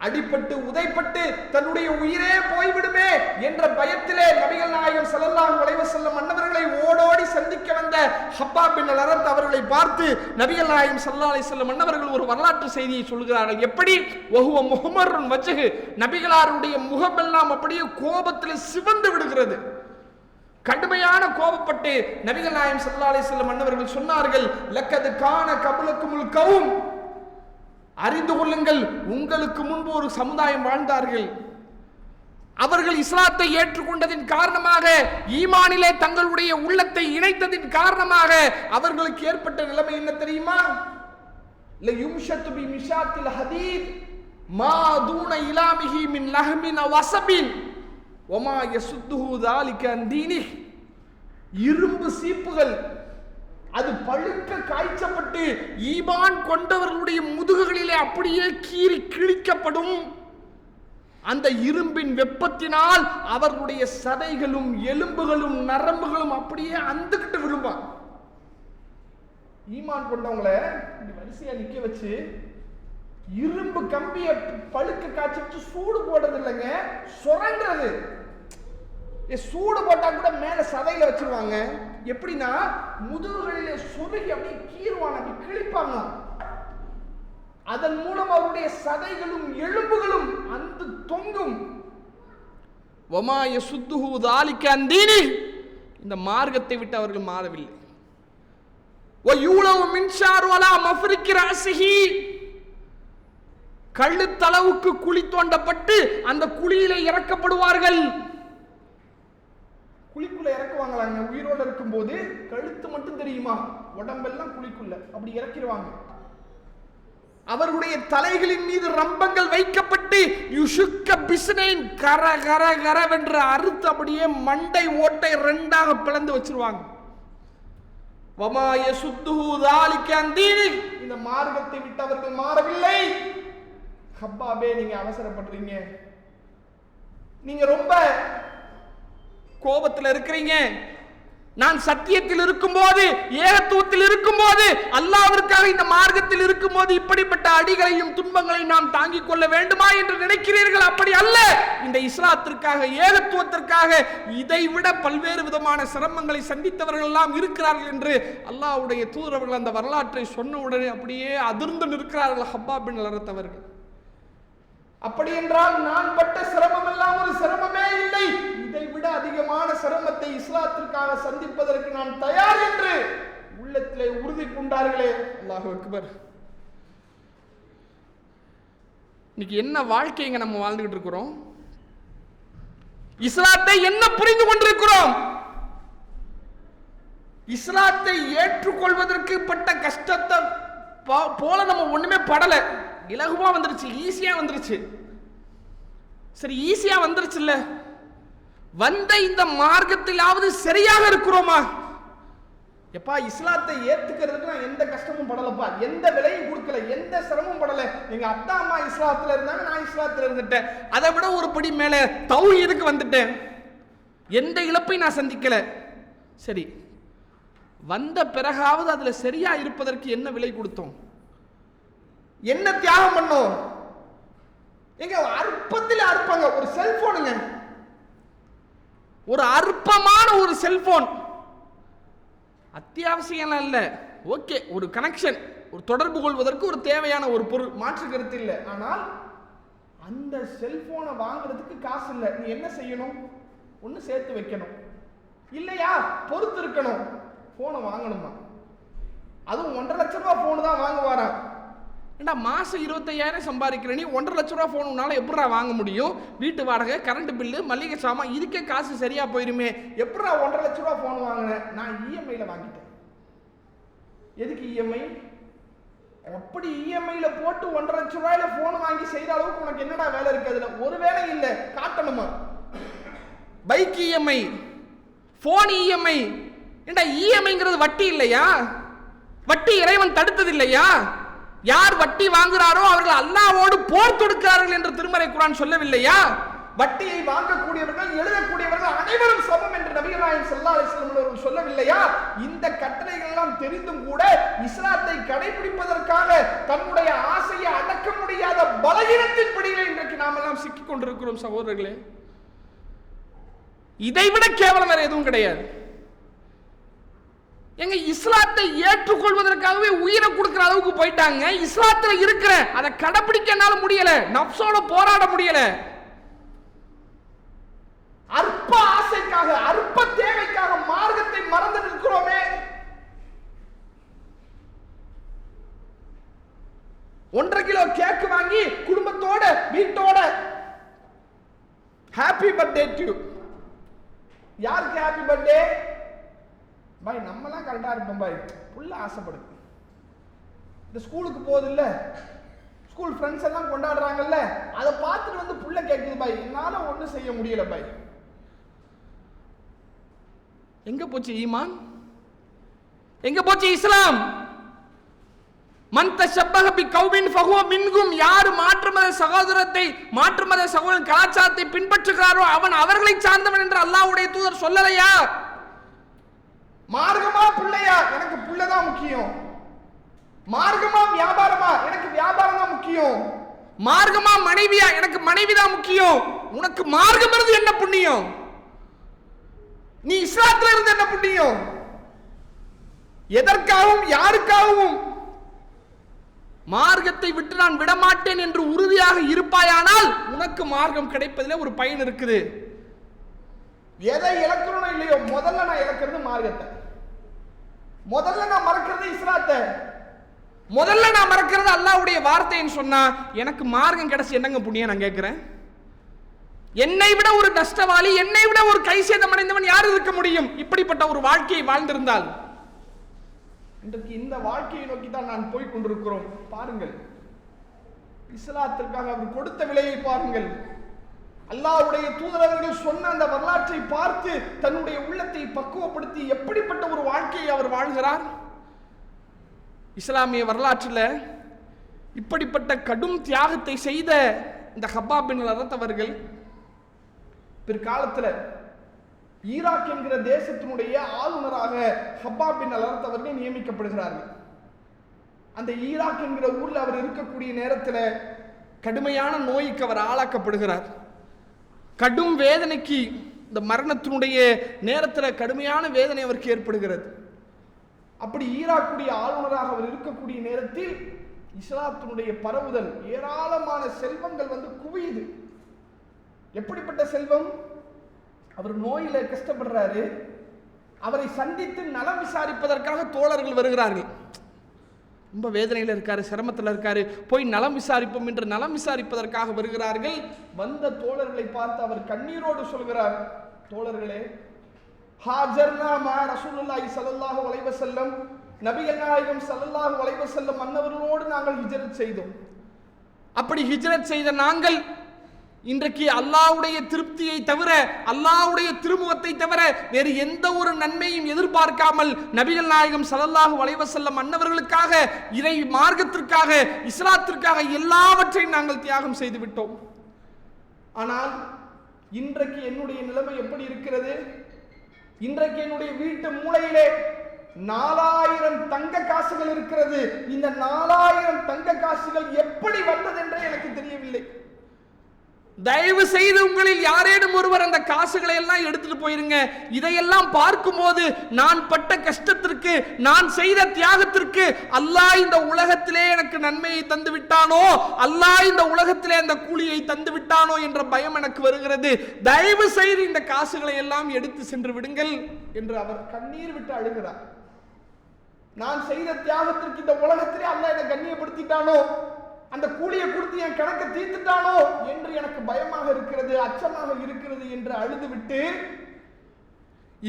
அடிபட்டு உதைப்பட்டு தன்னுடைய உயிரே போய்விடுமே என்ற பயத்திலே நபிகள் நாயகம் ஸல்லல்லாஹு அலைஹி வஸல்லம் அன்னவர்களை ஓடோடி சந்திக்க வந்த ஹப்பாப் பின் அல்-அரத் அவர்களை பார்த்து நபிகள் நாயகம் ஸல்லல்லாஹு அலைஹி வஸல்லம் அன்னவர்கள் ஒரு வரலாற்று செய்தியை சொல்கிறார்கள். எப்படி? வஹுவ முஹமர்ருன் வஜ்ஹு, நபிகளாருடைய முகமெல்லாம் அப்படியே கோபத்தில் சிவந்து விடுகிறது. கடுமையான கோபப்பட்டு நபிகள் நாயகம் ஸல்லல்லாஹு அலைஹி வஸல்லம் அன்னவர்கள் சொன்னார்கள், லக்கத் கான கப்லக்குமுல் கௌம், அறிந்து கொள்ளுங்கள், உங்களுக்கு முன்பு ஒரு சமுதாயம் வாழ்ந்தார்கள். அவர்கள் இஸ்லாத்தை ஏற்றுக்கொண்டதின் காரணமாக, ஈமானிலே தங்களுடைய உள்ளத்தை இணைத்ததின் காரணமாக அவர்களுக்கு ஏற்பட்ட நிலைமை என்ன தெரியுமா? லயும்ஷத்து பி மிஷாத்தில் ஹதீத் மா தூன இலாமிஹி மின் லஹ்மின் வஸபின் வமா யசுத்துஹு ذلك அன் தீனிஹ். இரும்பு சீப்புகள் அது பழுக்க காய்ச்சப்பட்டு ஈமான் கொண்டவர்களுடைய முதுகுகளிலே அப்படியே கீறி கிழிக்கப்படும். அந்த இரும்பின் வெப்பத்தினால் அவர்களுடைய சதைகளும் எலும்புகளும் நரம்புகளும் அப்படியே அந்துக்கிட்டு விழும்பான். ஈமான் கொண்டவங்களை வரிசையா நிக்க வச்சு இரும்பு கம்பிய பழுக்க காய்ச்சி வச்சு சூடு போடுறது இல்லைங்க, சுரண்டுறது. சூடு போட்டா கூட மேல சதையில வச்சிருவாங்க. எப்படின்னா முதுகுகளிலே சொருகி அப்படியே கீறுவாங்க, அப்படி கிழிப்பாங்க. அதன் மூலம் அவருடைய சதைகளும் எலும்புகளும் அந்த தொங்கும். வமா யசுத்துஹு ذلك அன் தீனிஹ், இந்த மார்க்கத்தை விட்டு அவர்கள் மாறவில்லை. வயூலவு மின்ஷார் வலா மஃரிக் ரஸிஹி, கழுத்தளவுக்கு குழி தோண்டப்பட்டு அந்த குழியிலே இறக்கப்படுவார்கள். குழிக்குள்ள இறக்குவாங்களாங்க. உயிரோடு இருக்கும் போது கழுத்து மட்டும் தெரியுமா, உடம்பெல்லாம் குழிக்குள்ள அப்படி இறக்கிடுவாங்க. அவர்களுடைய தலைகளின் மீது ரம்பங்கள் வைக்கப்பட்டு யுஷுக்க பிஸ்னைன் கர கர கரவென்று அறுத்து அப்படியே மண்டை ஓட்டை ரெண்டாக பிளந்து வச்சிருவாங்க. வமா யசுத்துஹு ذلك அன் தீனிஹ், இந்த மார்க்கத்தை விட்டு அவர்கள் மாறவில்லை. ஹப்பாபே, நீங்க அவசரப்படுறீங்க, நீங்க ரொம்ப கோபத்தில் இருக்கிறீங்க. நான் சத்தியத்தில் இருக்கும்போது, ஏகத்துவத்தில் இருக்கும்போது, அல்லாஹ்விற்காக இந்த மார்க்கத்தில் இருக்கும்போது இப்படிப்பட்ட அடிகளையும் துன்பங்களையும் நாம் தாங்கிக் கொள்ள வேண்டுமா என்று நினைக்கிறீர்கள்? அப்படி அல்ல. இந்த இஸ்லாத்திற்காக, ஏகத்துவத்திற்காக இதைவிட பல்வேறு விதமான சிரமங்களை சந்தித்தவர்கள் எல்லாம் இருக்கிறார்கள் என்று அல்லாஹ்வுடைய தூதரவர்கள் அந்த வரலாற்றை சொன்ன உடனே அப்படியே அதிர்ந்து நிற்கிறார்கள் ஹப்பாப் பின் அல்-அரத் அவர்கள். அப்படி என்றால் நான் பட்ட சிரமம் எல்லாம் ஒரு சிரமமே இல்லை, இதை விட அதிகமான சிரமத்தை இஸ்லாத்திற்காக சந்திப்பதற்கு நான் தயார் என்று உள்ளத்திலே உறுதி கொண்டார்களே. அல்லாஹு அக்பர். இன்னைக்கு என்ன வாழ்க்கைங்க நம்ம வாழ்ந்துகிட்டு இருக்கிறோம்? இஸ்லாத்தை என்ன புரிந்து கொண்டிருக்கிறோம்? இஸ்லாத்தை ஏற்றுக்கொள்வதற்கு பட்ட கஷ்டத்தை போல நம்ம ஒண்ணுமே படல. இலகுவா வந்துருச்சு, ஈஸியா வந்துருச்சு. சரி, ஈஸியா வந்துருச்சு இல்ல, வந்த இந்த மார்க்கத்திலாவது சரியாக இருக்கிறோமா? எப்பா, இஸ்லாத்தை ஏத்துக்கிறதுக்கு நான் எந்த கஷ்டமும் படலப்பா, எந்த விலையும் கொடுக்கல, எந்த சிரமமும் படல. எங்க அப்பா அம்மா இஸ்லாத்துல இருந்தாங்க, நான் இஸ்லாத்துல இருந்துட்டேன். அதை விட ஒரு படி மேல தௌஹீதுக்கு வந்துட்டேன். எந்த இழப்பையும் நான் சந்திக்கல. சரி, வந்த பிறகாவது அதுல சரியா இருப்பதற்கு என்ன விலை கொடுத்தோம், என்ன தியாகம் பண்ணோம்? எங்க அற்பத்தில் அற்பங்க ஒரு செல்போனுங்க, ஒரு அற்பமான ஒரு செல்போன், அத்தியாவசியம் இல்ல, ஓகே, ஒரு கனெக்ஷன், ஒரு தொடர்பு கொள்வதற்கு ஒரு தேவையான ஒரு பொருள், மாற்று கருத்து இல்லை. ஆனால் அந்த செல்போனை வாங்குறதுக்கு காசு இல்லை. நீ என்ன செய்யணும்? ஒன்று சேர்த்து வைக்கணும், இல்லையா பொறுத்து இருக்கணும். போனை வாங்கணுமா? அதுவும் 1.5 லட்ச ரூபா போனு தான் வாங்குவாரா? ஏண்டா, மாசம் 25,000 சம்பாதிக்கிற நீ 1.5 லட்ச ரூபா போன் உன்னால எப்படா வாங்க முடியும்? வீட்டு வாடகை, கரண்ட் பில்லு, மளிகை சாமான், இதுக்கே காசு சரியா போயிருமே. எப்படா 1.5 லட்ச ரூபா போன் வாங்கினேன்? நான் இஎம்ஐல வாங்கிட்டேன். எதுக்கு இஎம்ஐ? அப்படி இஎம்ஐல போட்டு 1.5 லட்சம் ரூபாயில போன் வாங்கி செய்யற அளவுக்கு உனக்கு என்னடா வேலை இருக்கு? அதுல ஒரு வேலை இல்லை, காட்டணுமா? Bike EMI, phone EMI. ஏண்டா இஎம்ஐங்கிறது வட்டி இல்லையா? வட்டி இறைவன் தடுத்தது இல்லையா? யார் வட்டி வாங்குறாரோ அவர்கள் அல்லாஹ்வோடு போர் தொடுக்கிறார்கள் என்று திருமறை குர்ஆன் சொல்லவில்லையா? வட்டியை வாங்கக்கூடியவர்கள், எழுதக்கூடியவர்கள் அனைவரும் சமம் என்று நபிகள் நாயகம் ஸல்லல்லாஹு அலைஹி வஸல்லம் அவர்கள் சொல்லவில்லையா? இந்த கட்டளைகள் எல்லாம் தெரிந்தும் கூட இஸ்லாத்தை கடைபிடிப்பதற்காக தன்னுடைய ஆசையை அடக்க முடியாத பலகீனத்தின் பிடியிலே இன்றைக்கு நாம் எல்லாம் சிக்கிக் கொண்டிருக்கிறோம் சகோதரர்களே. இதைவிட கேவலம் வேற எதுவும் கிடையாது. எங்க இஸ்லாத்தை ஏற்றுக்கொள்வதற்காகவே உயிரை கொடுக்கிற அளவுக்கு போயிட்டாங்க. இஸ்லாத்துல இருக்கிற அதை கடைபிடிக்கனால முடியல, நப்சோட போராட முடியல. அற்ப ஆசைக்காக, அற்ப தேவைக்காக மார்க்கத்தை மறந்து நிற்கிறோமே. 1.5 கிலோ கேக் வாங்கி குடும்பத்தோட வீட்டோட ஹாப்பி பர்த்டே டு. யாருக்கு ஹாப்பி பர்த்டே? பாய் நம்மலாம் கரெக்டா இருப்போம் பாய், புள்ள ஆசைப்படுது. இந்த ஸ்கூலுக்கு போகுது இல்ல, ஸ்கூல் ஃப்ரெண்ட்ஸ் எல்லாம் கொண்டாடுறாங்கல்ல, அதை பார்த்துட்டு வந்து புள்ள கேட்குது பாய், என்னால ஒன்றும் செய்ய முடியல பாய். எங்க போச்சு ஈமான்? எங்க போச்சு இஸ்லாம்? மன் தஷப்பஹ பிகௌமின் ஃபஹுவ மின்ஹும். யார் மாற்று மத சகோதரத்தை, மாற்று மத சகோதரன் கலாச்சாரத்தை பின்பற்றுகிறாரோ அவன் அவர்களை சார்ந்தவன் என்று அல்லாஹ்வுடைய தூதர் சொல்லலையா? மார்க்கமா பிள்ளையா? எனக்கு புள்ளதான் முக்கியம். மார்க்கமா வியாபாரமா? எனக்கு வியாபாரம் தான் முக்கியம். மார்க்கமா மனைவியா? எனக்கு மனைவிதான் முக்கியம். உனக்கு மார்க்கம் இருந்து என்ன புண்ணியம்? நீ இஸ்லாத்துல இருந்து என்ன புண்ணியம்? எதற்காகவும் யாருக்காகவும் மார்க்கத்தை விட்டு நான் விடமாட்டேன் என்று உறுதியாக இருப்பாயானால் உனக்கு மார்க்கம் கிடைப்பதில் ஒரு பயன் இருக்குது. எதை இழக்கணும் இல்லையோ, முதல்ல நான் இழக்கிறது மார்க்கத்தை, முதல்ல நான் மறக்கிறது இஸ்லாத்தை, முதல்ல நான் மறக்கிறது அல்லாஹ்வுடைய வார்த்தைன்னு சொன்னா எனக்கு மார்க்கம் கிடைச்சு என்னங்க புண்ணியம்? நான் கேட்கிறேன். என்னை விட ஒரு நஷ்டவாளி, என்னை விட ஒரு கை சேதம் அடைந்தவன் யார் இருக்க முடியும்? இப்படிப்பட்ட ஒரு வாழ்க்கையை வாழ்ந்திருந்தால். இன்றைக்கு இந்த வாழ்க்கையை நோக்கி தான் நான் போய் கொண்டிருக்கிறோம். பாருங்கள், இஸ்லாத்திற்காக அவர் கொடுத்த விலையை பாருங்கள். அல்லாஹ்வுடைய தூதரவர்கள் சொன்ன அந்த வரலாற்றை பார்த்து தன்னுடைய உள்ளத்தை பக்குவப்படுத்தி எப்படிப்பட்ட ஒரு வாழ்க்கையை அவர் வாழ்கிறார். இஸ்லாமிய வரலாற்றில் இப்படிப்பட்ட கடும் தியாகத்தை செய்த இந்த ஹப்பாப் பின் அல்-அரத் அவர்கள் பிற்காலத்தில் ஈராக் என்கிற தேசத்தினுடைய ஆளுநராக ஹப்பாப் பின் அல்-அரத் அவர்கள் நியமிக்கப்படுகிறார்கள். அந்த ஈராக் என்கிற ஊரில் அவர் இருக்கக்கூடிய நேரத்தில் கடுமையான நோய்க்கு அவர் ஆளாக்கப்படுகிறார். கடும் வேதனைக்கு, இந்த மரணத்தினுடைய நேரத்தில் கடுமையான வேதனை அவருக்கு ஏற்படுகிறது. அப்படி ஈராக்குடைய ஆளுநராக அவர் இருக்கக்கூடிய நேரத்தில் இஸ்லாத்தினுடைய பரவுதல், ஏராளமான செல்வங்கள் வந்து குவியுது. எப்படிப்பட்ட செல்வம்? அவர் நோயில கஷ்டப்படுறாரு, அவரை சந்தித்து நலம் விசாரிப்பதற்காக தோழர்கள் வருகிறார்கள். ரொம்ப வேதனையில் இருக்காரு, சிரமத்தில் இருக்காரு, போய் நலம் விசாரிப்போம் என்று நலம் விசாரிப்பதற்காக வருகிறார்கள். வந்த தோழர்களை பார்த்து அவர் கண்ணீரோடு சொல்கிறார், தோழர்களே, ஹாஜர்னா மா ரசூலுல்லாஹி ஸல்லல்லாஹு அலைஹி வஸல்லம், நபிகள் நாயகம் ஸல்லல்லாஹு அலைஹி வஸல்லம் அன்னவர்களோடு நாங்கள் ஹிஜ்ரத் செய்தோம். அப்படி ஹிஜ்ரத் செய்த நாங்கள் இன்றைக்கு அல்லாஹ்வுடைய திருப்தியை தவிர, அல்லாஹ்வுடைய திருமுகத்தை தவிர வேறு எந்த ஒரு நன்மையும் எதிர்பார்க்காமல் நபிகள் நாயகம் ஸல்லல்லாஹு அலைஹி வஸல்லம் அன்னவர்களுக்காக, இறை மார்க்கத்திற்காக, இஸ்லாத்திற்காக எல்லாவற்றையும் நாங்கள் தியாகம் செய்து விட்டோம். ஆனால் இன்றைக்கு என்னுடைய நிலைமை எப்படி இருக்கிறது? இன்றைக்கு என்னுடைய வீட்டு மூலையிலே 4000 தங்க காசுகள் இருக்கிறது. இந்த 4000 தங்க காசுகள் எப்படி வந்தது என்றே எனக்கு தெரியவில்லை. தயவு செய்து உங்களில் யாரேனும் ஒருவர் அந்த காசுகளை எல்லாம் எடுத்துட்டு போயிருங்க. இதையெல்லாம் பார்க்கும்போது நான் பட்ட கஷ்டத்திற்கு, நான் செய்த தியாகத்திற்கு அல்லாஹ் இந்த உலகத்திலே எனக்கு நன்மையை தந்து விட்டானோ, அல்லாஹ் இந்த உலகத்திலே அந்த கூலியை தந்து விட்டானோ என்ற பயம் எனக்கு வருகிறது. தயவு செய்து இந்த காசுகளை எல்லாம் எடுத்து சென்று விடுங்கள் என்று அவர் கண்ணீர் விட்டு அழுகிறார். நான் செய்த தியாகத்திற்கு இந்த உலகத்திலே அல்லாஹ் என்னை கண்ணியப்படுத்திட்டானோ, அந்த கூலியை கொடுத்து என் கணக்கை தீர்த்துட்டானோ என்று எனக்கு பயமாக இருக்கிறது, அச்சமாக இருக்கிறது என்று அழுதுவிட்டு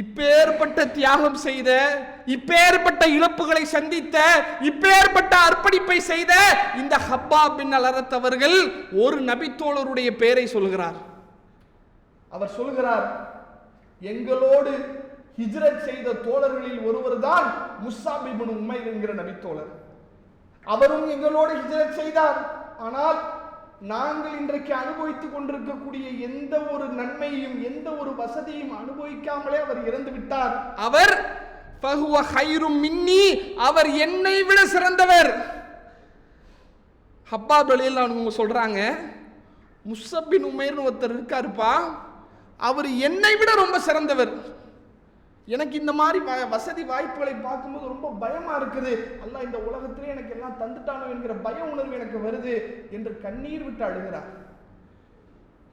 இப்பேற்பட்ட தியாகம் செய்த, இப்பேற்பட்ட இழப்புகளை சந்தித்த, இப்பேற்பட்ட அர்ப்பணிப்பை செய்த இந்த ஹப்பாப் பின் அல்-அரத் அவர்கள் ஒரு நபித்தோழருடைய பெயரை சொல்கிறார். அவர் சொல்கிறார், எங்களோடு ஹிஜ்ரத் செய்த தோழர்களில் ஒருவர் தான் முஸ்அப் இப்னு உமைர் என்கிற நபித்தோழர். அவரும் எங்களோடு ஹிஜ்ரத் செய்தார். ஆனால் நாங்கள் இன்றைக்கு அனுபவித்துக் கொண்டிருக்கக்கூடிய எந்த ஒரு நன்மையையும் எந்த ஒரு வசதியும் அனுபவிக்காமலே அவர் இறந்து விட்டார். அவர் ஃபஹுவ கைரும் மின்னி, அவர் என்னை விட சிறந்தவர். ஹப்பாப் ரலியல்லாஹு அன்ஹு சொல்றாங்க, முஸ்அப் பின் உமைர்னு ஒருத்தர் இருக்காருப்பா, அவர் என்னை விட ரொம்ப சிறந்தவர். எனக்கு இந்த மாதிரி வசதி வாய்ப்புகளை பார்க்கும்போது ரொம்ப பயமா இருக்குது. அல்லாஹ் இந்த உலகத்திலே எனக்கு எல்லாம் தந்துட்டானோ என்கிற பய உணர்வு எனக்கு வருது என்று கண்ணீர் விட்டு அழுகிறார்.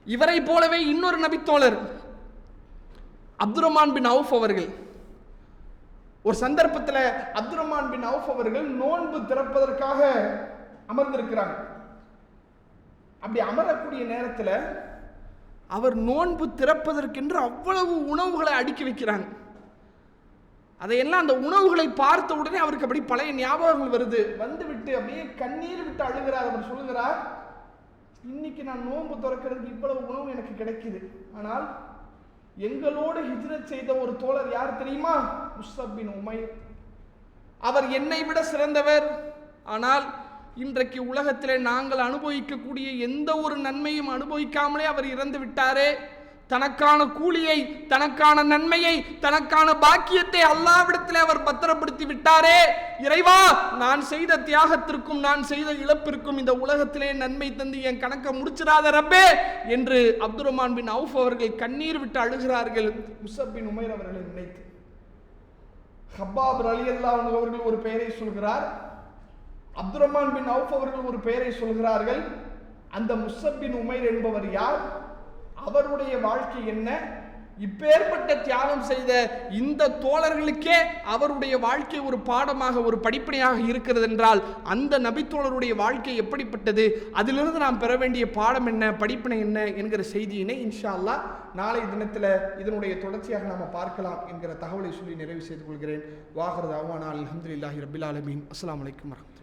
இவரை போலவே இன்னொரு நபித்தோழர் அப்துர்ரஹ்மான் பின் அவுஃப் அவர்கள், ஒரு சந்தர்ப்பத்தில் அப்துர்ரஹ்மான் பின் அவுஃப் அவர்கள் நோன்பு திறப்பதற்காக அமர்ந்திருக்கிறாங்க. அப்படி அமரக்கூடிய நேரத்தில் அவர் நோன்பு திறப்பதற்கென்று அவ்வளவு உணவுகளை அடுக்கி வைக்கிறாங்க. அதையெல்லாம் அந்த உணவுகளை பார்த்த உடனே அவருக்கு அப்படி பழைய ஞாபகங்கள் வருது. வந்து விட்டு அப்படியே கண்ணீர் விட்டு அழுகிறார். அவர் சொல்லுகிறார், இன்னைக்கு நான் நோன்பு திறக்கிறதுக்கு இவ்வளவு உணவு எனக்கு கிடைக்குது. ஆனால் எங்களோடு ஹிஜ்ரத் செய்த ஒரு தோழர் யார் தெரியுமா? முஸ்அப் பின் உமைர். அவர் என்னை விட சிறந்தவர். ஆனால் இன்றைக்கு உலகத்திலே நாங்கள் அனுபவிக்கக்கூடிய எந்த ஒரு நன்மையும் அனுபவிக்காமலே அவர் இறந்து விட்டாரே. தனக்கான கூலியை, தனக்கான நன்மையை, தனக்கான பாக்கியத்தை அல்லாஹ்விடத்திலே அவர் பத்திரப்படுத்தி விட்டாரே. இறைவா, நான் செய்த தியாகத்திற்கும் நான் செய்த இழப்பிற்கும் இந்த உலகத்திலே நன்மை தந்து என் கணக்கை முடிச்சிடாத ரப்பே என்று அப்துர்ரஹ்மான் பின் அவுஃப் அவர்கள் கண்ணீர் விட்டு அழுகிறார்கள். முஸ்அப் பின் உமைர் அவர்களை நினைத்து ஹப்பாப் ரலியல்லாஹு அன்ஹு அவர்கள் ஒரு பெயரை சொல்கிறார், அப்துர்ரஹ்மான் பின் அவுஃப் அவர்கள் ஒரு பெயரை சொல்கிறார்கள். அந்த முஸ்அப் பின் உமைர் என்பவர் யார்? அவருடைய வாழ்க்கை என்ன? இப்பேற்பட்ட தியாகம் செய்த இந்த தோழர்களுக்கே அவருடைய வாழ்க்கை ஒரு பாடமாக, ஒரு படிப்பனையாக இருக்கிறது என்றால் அந்த நபித்தோழருடைய வாழ்க்கை எப்படிப்பட்டது, அதிலிருந்து நாம் பெற வேண்டிய பாடம் என்ன, படிப்பனை என்ன என்கிற செய்தியினை இன்ஷா அல்லாஹ் நாளை தினத்தில் இதனுடைய தொடர்ச்சியாக நாம் பார்க்கலாம் என்கிற தகவலை சொல்லி நிறைவு செய்து கொள்கிறேன். வாஹிரு தஅவானா அல்ஹம்துலில்லாஹி ரப்பில் ஆலமீன். அஸ்ஸலாமு அலைக்கும் வரஹ்மத்துல்லாஹி.